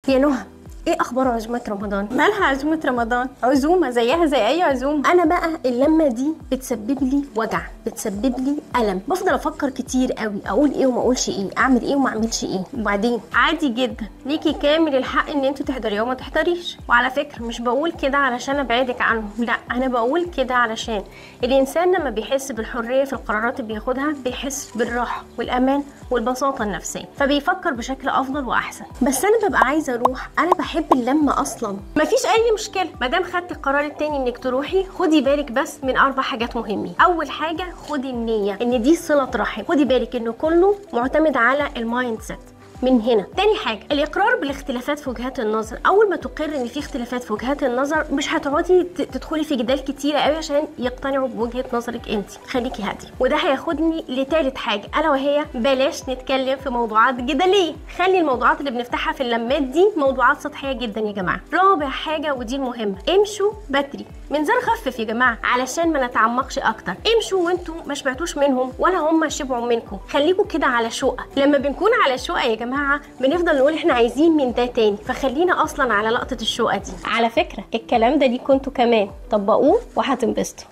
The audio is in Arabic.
يا نهى، ايه اخبار عزومات رمضان؟ مالها عزومه رمضان؟ عزومه زيها زي اي عزومه. انا بقى اللمه دي بتسبب لي وجع، بتسبب لي الم، بفضل افكر كتير قوي اقول ايه وما اقولش ايه، اعمل ايه وما اعملش ايه. وبعدين عادي جدا، ليكي كامل الحق ان انت تحضري وما تحضريش. وعلى فكره مش بقول كده علشان ابعدك عنهم، لا، انا بقول كده علشان الانسان لما بيحس بالحريه في القرارات اللي بياخدها بيحس بالراحه والامان والبساطه النفسيه، فبيفكر بشكل افضل واحسن. بس انا ببقى عايزه اروح، انا بحب اللمه اصلا. مفيش اي مشكله ما دام خدتي القرار التاني انك تروحي. خدي بالك بس من 4 حاجات مهمين. اول حاجه خدي النيه، ان دي صله رحم. خدي بالك انه كله معتمد على المايند سيت من هنا. تاني حاجه الاقرار بالاختلافات في وجهات النظر. اول ما تقر ان في اختلافات في وجهات النظر مش هتقعدي تدخلي في جدال كتير قوي عشان يقتنعوا بوجهه نظرك انت. خليكي هاديه. وده هياخدني لتالت حاجه، الا وهي بلاش نتكلم في موضوعات جدليه. خلي الموضوعات اللي بنفتحها في اللمات دي موضوعات سطحيه جدا يا جماعه. رابع حاجه ودي المهمه، امشوا بدري. منظار خفف يا جماعه علشان ما نتعمقش اكتر. امشوا وانتوا ما شبعتوش منهم ولا هم شبعوا منكم. خليكم كده على شقه. لما بنكون على شقه يا جماعه بنفضل نقول احنا عايزين من ده تاني، فخلينا اصلا على لقطه الشقه دي. على فكره الكلام ده ليكوا انتوا كمان، طبقوه وهتنبسطوا.